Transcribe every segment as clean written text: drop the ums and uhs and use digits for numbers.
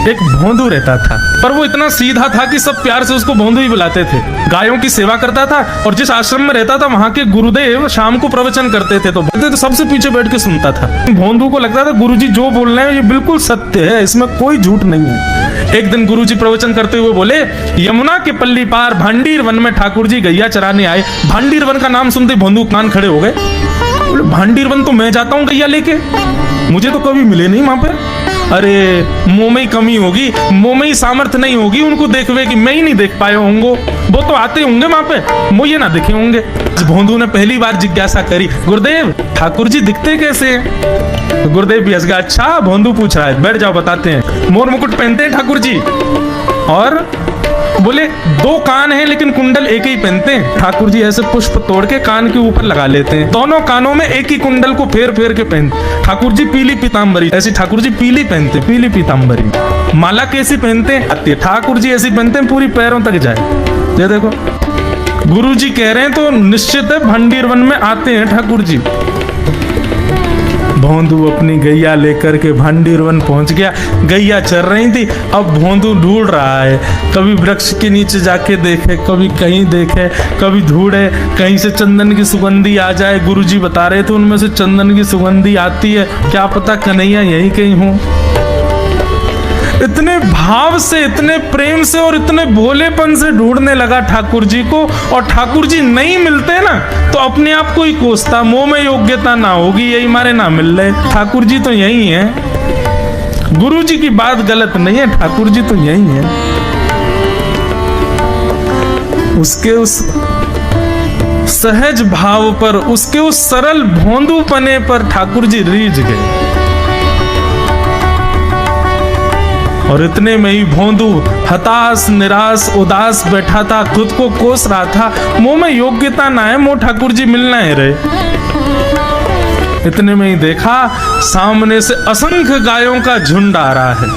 एक भोंदू रहता था, पर वो इतना सीधा था कि सब प्यार से उसको भोंदू ही बुलाते थे। गायों की सेवा करता था और जिस आश्रम में रहता था वहां के गुरुदेव शाम को प्रवचन करते थे तो सबसे पीछे बैठ के सुनता था। भोंदू को लगता था गुरुजी जो बोल रहे हैं ये बिल्कुल सत्य है, इसमें कोई झूठ नहीं है। एक दिन गुरुजी प्रवचन करते हुए बोले, यमुना के पल्ली पार भांडीर वन में ठाकुर जी गैया चराने आए। भांडीर वन का नाम सुनते भोंदू कान खड़े हो गए। बोले भांडीर वन तो मैं जाता हूँ गैया लेके, मुझे तो कभी मिले नहीं वहां पर। अरे मुंह में ही कमी होगी, मुंह में ही सामर्थ्य नहीं होगी उनको देखवे की, मैं ही नहीं देख पाए होंगे, वो तो आते होंगे वहां पे, मुझे ना दिखे होंगे। भोंदू ने पहली बार जिज्ञासा करी, गुरुदेव ठाकुर जी दिखते कैसे हैं? तो गुरुदेव भी हंस गया, अच्छा भोंदू पूछ रहा है, बैठ जाओ बताते हैं। मोर मुकुट पहनते हैं ठाकुर जी, और बोले दो कान हैं लेकिन कुंडल एक ही पहनते हैं। ठाकुर जी ऐसे पुष्प तोड़ के कान के ऊपर लगा लेते हैं, दोनों कानों में एक ही कुंडल को फेर फेर के पहनते। ठाकुर जी पीली पीताम्बरी, ऐसी ठाकुर जी पीली पहनते, पीली पीताम्बरी। माला कैसी पहनते हैं? ठाकुर जी ऐसी पहनते हैं पूरी पैरों तक जाए। ये देखो गुरु जी कह रहे हैं तो निश्चित है भंडीर वन में आते हैं ठाकुर जी। भोंदू अपनी गैया लेकर के भांडीर वन पहुंच गया। गैया चर रही थी, अब भोंदू ढूंढ रहा है, कभी वृक्ष के नीचे जाके देखे, कभी कहीं देखे, कभी ढूंढे कहीं से चंदन की सुगंधी आ जाए। गुरुजी बता रहे थे उनमें से चंदन की सुगंधी आती है, क्या पता कन्हैया यहीं कहीं हो। इतने भाव से, इतने प्रेम से और इतने भोलेपन से ढूंढने लगा ठाकुर जी को, और ठाकुर जी नहीं मिलते ना तो अपने आप को ही कोसता, मुंह में योग्यता ना होगी यही मारे ना मिल रहे, ठाकुर जी तो यही है। गुरु जी की बात गलत नहीं है, ठाकुर जी तो यही है। उसके उस सहज भाव पर, उसके उस सरल भोंदू पने पर ठाकुर जी रीझ गए। और इतने में ही भोंदू हताश निराश उदास बैठा था, खुद को कोस रहा था, मुंह में योग्यता ना है, मुंह ठाकुर जी मिलना है रहे। इतने में ही देखा सामने से असंख्य गायों का झुंड आ रहा है,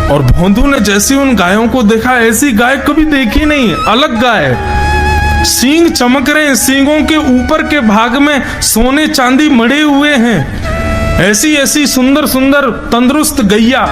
और भोंदू ने जैसे उन गायों को देखा, ऐसी गाय कभी देखी नहीं, अलग गाय, सींग चमक रहे हैं, सींगों के ऊपर के भाग में सोने चांदी मड़े हुए हैं, ऐसी ऐसी सुंदर सुंदर तंदुरुस्त गैया।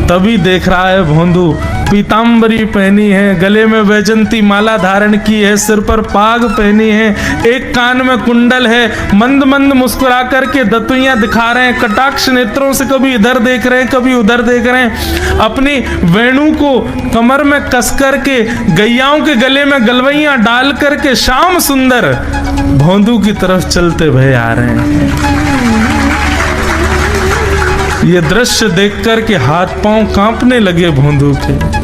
तभी देख रहा है भोंदू पीताम्बरी पहनी है, गले में वैजंती माला धारण की है, सिर पर पाग पहनी है, एक कान में कुंडल है, मंद मंद मुस्कुरा करके दतुइयां दिखा रहे हैं, कटाक्ष नेत्रों से कभी इधर देख रहे हैं कभी उधर देख रहे हैं, अपनी वेणु को कमर में कस करके गैयाओं के गले में गलवैयां डाल करके श्याम सुंदर भोंदू की तरफ चलते भय आ रहे हैं। ये दृश्य देखकर के हाथ पांव कांपने लगे भोंदू के।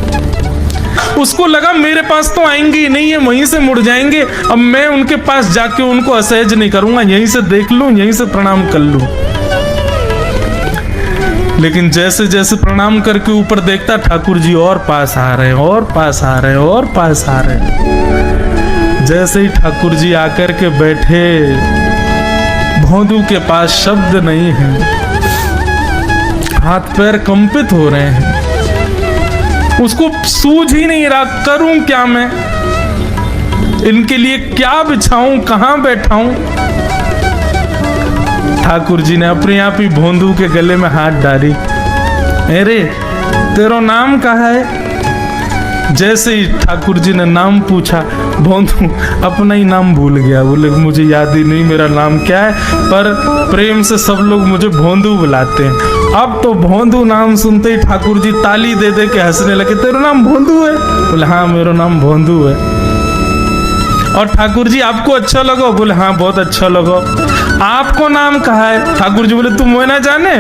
उसको लगा मेरे पास तो आएंगे ही नहीं है, वहीं से मुड़ जाएंगे, अब मैं उनके पास जाके उनको असहज नहीं करूंगा, यहीं से देख लूं, यहीं से प्रणाम कर लूं। लेकिन जैसे जैसे प्रणाम करके ऊपर देखता, ठाकुर जी और पास आ रहे हैं, और पास आ रहे हैं, और पास आ रहे हैं। जैसे ही ठाकुर जी आकर के बैठे, भोंदू के पास शब्द नहीं है, हाथ पैर कंपित हो रहे हैं, उसको सूझ ही नहीं रहा करूं क्या मैं, इनके लिए क्या बिछाऊं, कहां बैठाऊं। ठाकुर जी ने अपने आप ही भोंदू के गले में हाथ डाली, अरे तेरा नाम कहा है? जैसे ही ठाकुर जी ने नाम पूछा, भोंदू अपना ही नाम भूल गया, बोले मुझे याद ही नहीं मेरा नाम क्या है, पर प्रेम से सब लोग मुझे भोंदू बुलाते हैं। अब तो भोंदू नाम सुनते ही ठाकुर जी ताली दे दे के हंसने लगे, तेरा नाम भोंदू है? बोले हाँ मेरा नाम भोंदू है। और ठाकुर जी आपको अच्छा लगा? बोले हाँ बहुत अच्छा लगा। आपको नाम कहा है? ठाकुर जी बोले तुम वो ना जाने?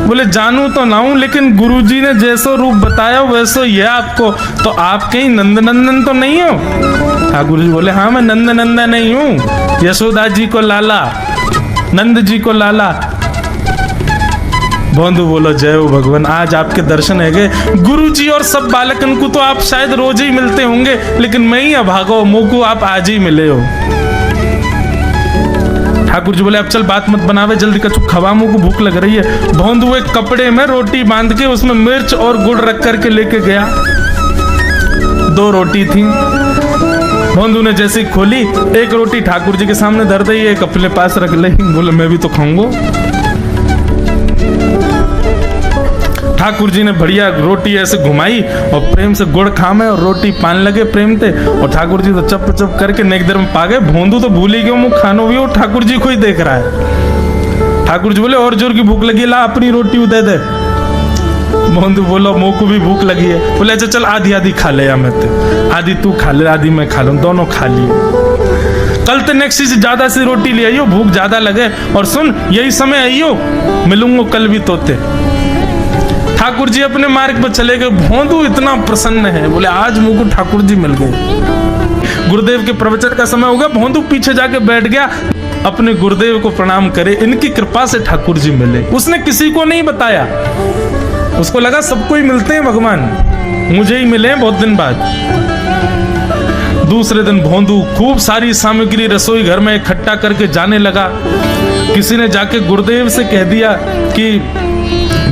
बोले जानू तो ना हूं, लेकिन गुरुजी ने जैसा रूप बताया वैसा ही है आपको, तो आप कहीं नंद नंदन तो नहीं हो? ठाकुर जी बोले हाँ मैं नंद नंदन नहीं हूँ, यशोदा जी को लाला, नंद जी को लाला। भोंदू बोलो जय हो भगवान, आज आपके दर्शन है गए। गुरु जी और सब बालकन को तो आप शायद रोज ही मिलते होंगे, लेकिन मैं ही अभागा मुँह को आप आज ही मिले हो। ठाकुर जी बोले अब चल बात मत बनावे, जल्दी कछु खवा, मुँह को भूख लग रही है। भोंदू एक कपड़े में रोटी बांध के उसमें मिर्च और गुड़ रख करके लेके गया। 2 रोटी थी। भोंदू ने जैसे खोली, एक रोटी ठाकुर जी के सामने धर दी, एक अपने पास रख ली। बोले मैं भी तो खाऊंगा। ठाकुर जी ने बढ़िया रोटी ऐसे घुमाई और प्रेम से गुड़ खामे और रोटी पान लगे प्रेम से, और ठाकुर जी तो चप चप करके नेक देर में पा गए। भोंदू तो भूल ही गए, मुँह खानो भी, और ठाकुर जी को ही देख रहा है। ठाकुर जी बोले और जोर की भूख लगी, ला अपनी रोटी दे दे। भोंदू बोलो मुँह को भी भूख लगी है। बोले अच्छा चल आधी आधी खा ले, या मैं तो आधी तू खा ले आधी मैं खा लूँ, दोनों खा लिए। कल तो नेक्स्ट से ज्यादा सी रोटी ले आइयो, भूख ज्यादा लगे, और सुन यही समय आइयो, मिलूंगा कल भी तोते। ठाकुर जी अपने मार्ग पर चले गए। भोंदू इतना प्रसन्न है, बोले आज मुझको ठाकुर जी मिल गए। गुरुदेव के प्रवचन का समय हो गया, भोंदू पीछे जाके बैठ गया, अपने गुरुदेव को प्रणाम करे, इनकी कृपा से ठाकुर जी मिले। उसने किसी को नहीं बताया, उसको लगा सबको ही मिलते हैं भगवान, मुझे ही मिले बहुत दिन बाद। दूसरे दिन भोंदू खूब सारी सामग्री रसोई घर में इकट्ठा करके जाने लगा। किसी ने जाके गुरुदेव से कह दिया कि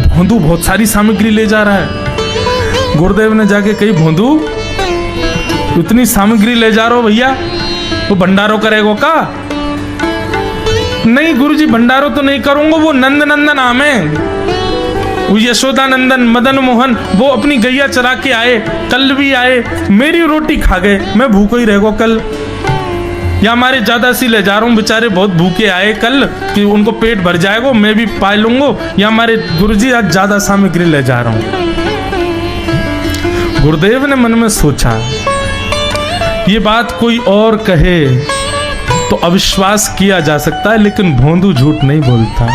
भोंदू बहुत सारी सामग्री ले जा रहा है। गुरुदेव ने जाके कही भोंदू इतनी सामग्री ले जा रहा हो भैया, वो भंडारो करेगो का? नहीं गुरुजी भंडारो तो नहीं करूंगा, वो नंद नंदन नाम है, वो यशोदा नंदन मदन मोहन, वो अपनी गैया चरा के आए, कल भी आए, मेरी रोटी खा गए, मैं भूखो ही रहेगा कल। या हमारे ज्यादा सी ले जा रहा हूँ, बेचारे बहुत भूखे आए कल, कि उनको पेट भर जाएगा, मैं भी पा लूंगा। या हमारे गुरुजी आज ज्यादा सामग्री ले जा रहा हूं। गुरुदेव ने मन में सोचा ये बात कोई और कहे तो अविश्वास किया जा सकता है, लेकिन भोंदू झूठ नहीं बोलता।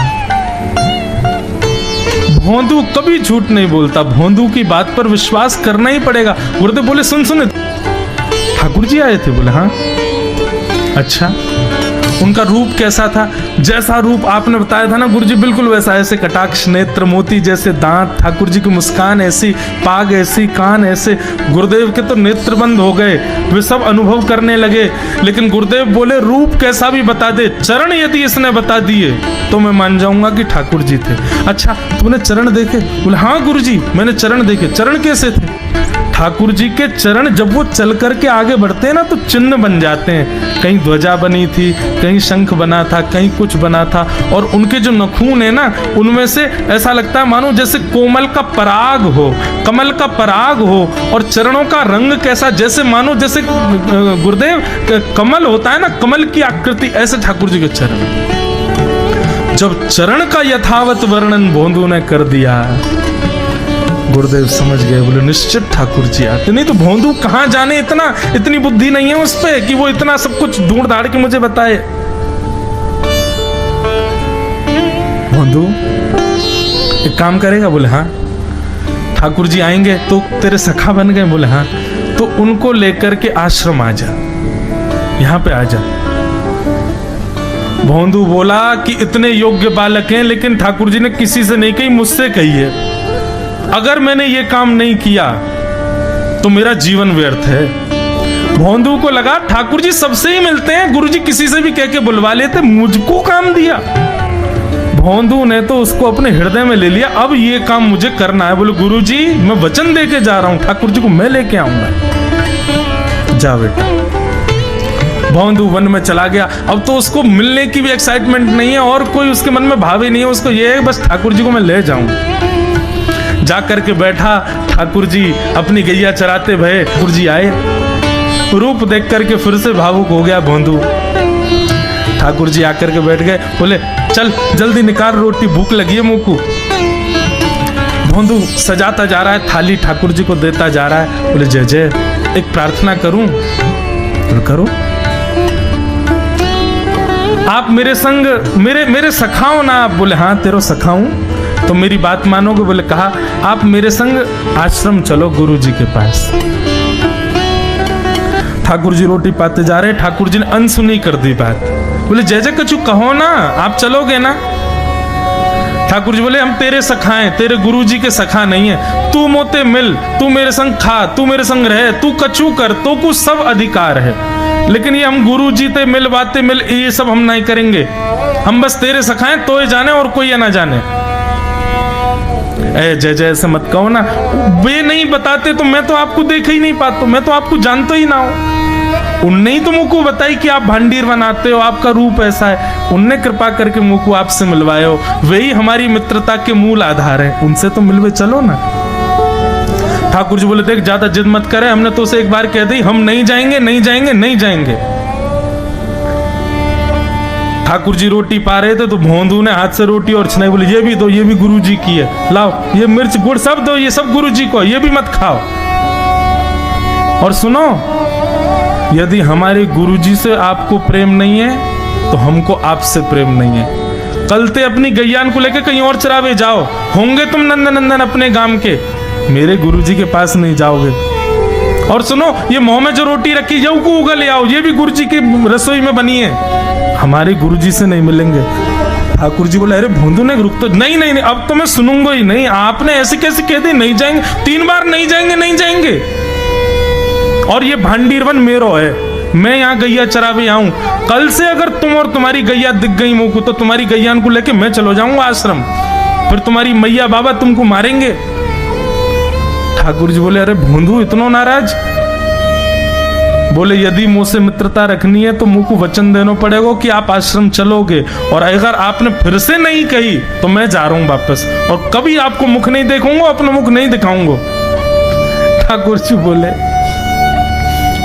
भोंदू कभी झूठ नहीं बोलता, भोंदू की बात पर विश्वास करना ही पड़ेगा। गुरुदेव बोले सुन सुन ठाकुर जी आए थे? बोले हाँ। अच्छा उनका रूप कैसा था? जैसा रूप आपने बताया था ना गुरुजी, बिल्कुल वैसा, ऐसे कटाक्ष नेत्र, मोती जैसे दांत, ठाकुर जी की मुस्कान ऐसी, पाग ऐसी, कान ऐसे। गुरुदेव के तो नेत्र बंद हो गए, वे सब अनुभव करने लगे। लेकिन गुरुदेव बोले रूप कैसा भी बता दे, चरण यदि इसने बता दिए तो मैं मान जाऊंगा कि ठाकुर जी थे। अच्छा तूने चरण देखे? बोले हाँ गुरुजी मैंने चरण देखे। चरण कैसे थे? ठाकुर जी के चरण जब वो चल करके आगे बढ़ते हैं ना तो चिन्ह बन जाते हैं। कहीं ध्वजा बनी थी, कहीं शंख बना था, कहीं कुछ बना था, और उनके जो नखून है ना उनमें से ऐसा लगता है मानो जैसे कोमल का पराग हो, कमल का पराग हो। और चरणों का रंग कैसा, जैसे मानो जैसे गुरुदेव कमल होता है ना, कमल की आकृति, ऐसे ठाकुर जी के चरण। जब चरण का यथावत वर्णन भोंदू ने कर दिया, गुरुदेव समझ गए, बोले निश्चित ठाकुर जी आते। नहीं तो भोंदू कहां जाने, इतनी बुद्धि नहीं है उस पे कि वो इतना सब कुछ ढूंढ धाड़ के मुझे बताए। भोंदू एक काम करेगा? बोले हाँ। ठाकुर जी आएंगे तो तेरे सखा बन गए? बोले हाँ। तो उनको लेकर के आश्रम आ जा, यहां पे आ जा। भोंदू बोला कि इतने योग्य बालक हैं, लेकिन ठाकुर जी ने किसी से नहीं कही, मुझसे कही है। अगर मैंने ये काम नहीं किया तो मेरा जीवन व्यर्थ है। भोंदू को लगा ठाकुर जी सबसे ही मिलते हैं, गुरुजी किसी से भी कह के बुलवा लेते, मुझको काम दिया। भोंदू ने तो उसको अपने हृदय में ले लिया, अब ये काम मुझे करना है। बोले गुरुजी मैं वचन दे के जा रहा हूं, ठाकुर जी को मैं लेके आऊंगा। जा बेटा। भोंदू वन में चला गया। अब तो उसको मिलने की भी एक्साइटमेंट नहीं है और कोई उसके मन में भाव ही नहीं है, उसको ये है बस ठाकुर जी को मैं ले जाऊं। जा करके बैठा, ठाकुर जी अपनी गैया चराते भये। ठाकुर जी आए, रूप देख करके फिर से भावुक हो गया भोंदू। ठाकुर जी आकर के बैठ गए, बोले चल जल्दी निकाल रोटी, भूख लगी है मुंह को। भोंदू सजाता जा रहा है थाली, ठाकुर जी को देता जा रहा है। बोले जय जय, एक प्रार्थना करूं? बोले करो। आप मेरे संग मेरे सखाओ ना आप? बोले हाँ तेरो सखाऊं तो मेरी बात मानोगे? बोले कहा आप मेरे संग आश्रम चलो गुरु जी के पास। ठाकुर जी रोटी पाते जा रहे, ठाकुर जी ने अनसुनी कर दी बात। बोले जय जय कछु कहो ना, आप चलोगे ना? ठाकुर जी बोले हम तेरे सखा हैं, तेरे गुरु जी के सखा नहीं है। तू मोते मिल, तू मेरे संग खा, तू मेरे संग रहे, तू कछु कर, तो कुछ सब अधिकार है, लेकिन ये हम गुरु जी ते मिल बातें मिल ये सब हम नहीं करेंगे। हम बस तेरे सखा हैं, तो ये जाने और कोई ये ना जाने। जय जय ऐसे मत कहो ना, वे नहीं बताते तो मैं तो आपको देख ही नहीं पाता, मैं तो आपको जानता ही ना हूं। उनने ही तो मुझको बताई कि आप भांडीर बनाते हो, आपका रूप ऐसा है। उनने कृपा करके मुझको आपसे मिलवाए हो, वही हमारी मित्रता के मूल आधार है। उनसे तो मिलवे चलो ना। ठाकुर जी बोले देख ज्यादा जिद मत करे, हमने तो उसे एक बार कह दी, हम नहीं जाएंगे नहीं जाएंगे नहीं जाएंगे। ठाकुर जी रोटी पा रहे थे तो भोंदू ने हाथ से रोटी और छनाई, बोले ये भी दो, ये भी गुरु जी की है, लाओ ये मिर्च गुड़ सब दो, ये सब गुरु जी को, ये भी मत खाओ। और सुनो, यदि हमारे गुरु जी से आपको प्रेम नहीं है तो हमको आपसे प्रेम नहीं है। कल ते अपनी गैयान को लेकर कहीं और चरावे जाओ, होंगे तुम नंदन अपने गांव के, मेरे गुरु जी के पास नहीं जाओगे। और सुनो, ये मुंह में जो रोटी रखी जाओ को उगल ले आओ, ये भी गुरु जी की रसोई में बनी है, हमारे गुरु जी से नहीं मिलेंगे। ठाकुर जी बोले अरे भोंदू ने रुक तो, नहीं नहीं नहीं अब तो मैं सुनूंगा ही नहीं, आपने ऐसे कैसे कह दी नहीं जाएंगे, 3 बार नहीं जाएंगे नहीं जाएंगे। और ये भांडीरवन मेरो है, मैं यहाँ गैया चरावे आऊं, कल से अगर तुम और तुम्हारी गैया दिख गई मुंह को तो तुम्हारी गैयान को लेके मैं चलो जाऊंगा आश्रम, फिर तुम्हारी मैया बाबा तुमको मारेंगे। ठाकुर जी बोले अरे भोंदू इतना नाराज? बोले यदि मुझसे मित्रता रखनी है तो मुझको वचन देना पड़ेगा कि आप आश्रम चलोगे, और अगर आपने फिर से नहीं कही तो मैं जा रहा हूं वापस, और कभी आपको मुख नहीं देखूंगा, अपना मुख नहीं दिखाऊंगा। ठाकुर जी बोले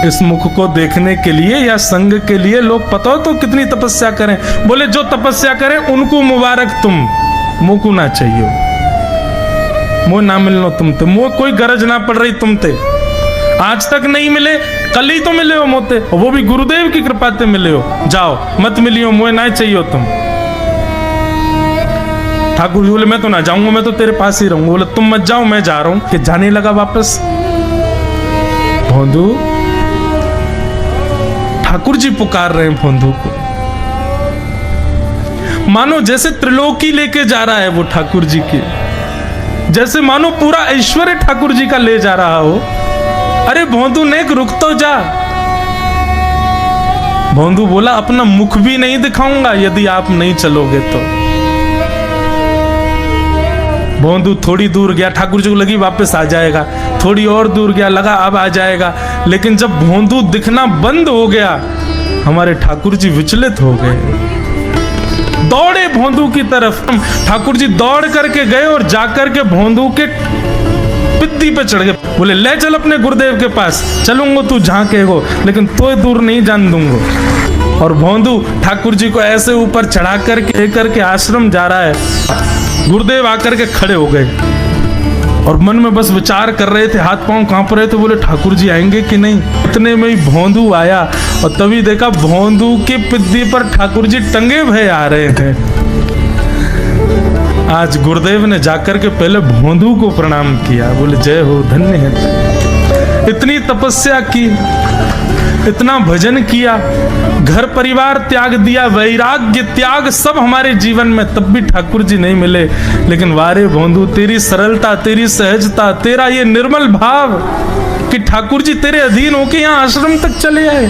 इस मुख को देखने के लिए या संग के लिए लोग पता हो तो कितनी तपस्या करें। बोले जो तपस्या करें उनको मुबारक, तुम मुझको ना चाहिए, मुझ ना मिलनो तुमते, मुझ कोई गरज ना पड़ रही तुमते, आज तक नहीं मिले, कल ही तो मिले हो मोते, वो भी गुरुदेव की कृपा से मिले हो, जाओ मत मिलियो, मुझे ना चाहिए तुम। ठाकुर जी बोले मैं तो ना जाऊंगा, मैं तो तेरे पास ही रहूंगा। बोले तुम मत जाओ, मैं जा रहा हूं। कि जाने लगा वापस। भोंदू, ठाकुर जी पुकार रहे हैं भोंदू को, मानो जैसे त्रिलोकी लेके जा रहा है वो ठाकुर जी की, जैसे मानो पूरा ऐश्वर्य ठाकुर जी का ले जा रहा हो। अरे भोंदू ने रुक तो जा। भोंदू बोला अपना मुख भी नहीं दिखाऊंगा यदि आप नहीं चलोगे तो। भोंदू थोड़ी दूर गया, ठाकुर जी को लगी वापस आ जाएगा, थोड़ी और दूर गया, लगा अब आ जाएगा, लेकिन जब भोंदू दिखना बंद हो गया हमारे ठाकुर जी विचलित हो गए, दौड़े भोंदू की तरफ। ठाकुर जी दौड़ करके गए और जाकर के भोंदू के पित्ती पे चढ़ गए। बोले ले चल अपने गुरुदेव के पास, चलूंगा तू जहां कहेगो, लेकिन तो दूर नहीं जान दूंगा। और भोंदू ठाकुर जी को ऐसे ऊपर चढ़ा करके आश्रम जा रहा है। गुरुदेव आकर के खड़े हो गए और मन में बस विचार कर रहे थे, हाथ पांव कांप रहे थे। बोले ठाकुर जी आएंगे कि नहीं। इतने में ही भोंदू आया और तभी देखा भोंदू के पिद्दी पर ठाकुर जी टंगे हुए आ रहे हैं। आज गुरुदेव ने जाकर के पहले भोंदू को प्रणाम किया, बोले जय हो, धन्य है। इतनी तपस्या की, इतना भजन किया, घर परिवार त्याग दिया, वैराग्य त्याग सब हमारे जीवन में, तब भी ठाकुर जी नहीं मिले। लेकिन वारे भोंदू, तेरी सरलता, तेरी सहजता, तेरा ये निर्मल भाव कि ठाकुर जी तेरे अधीन होके यहाँ आश्रम तक चले आए।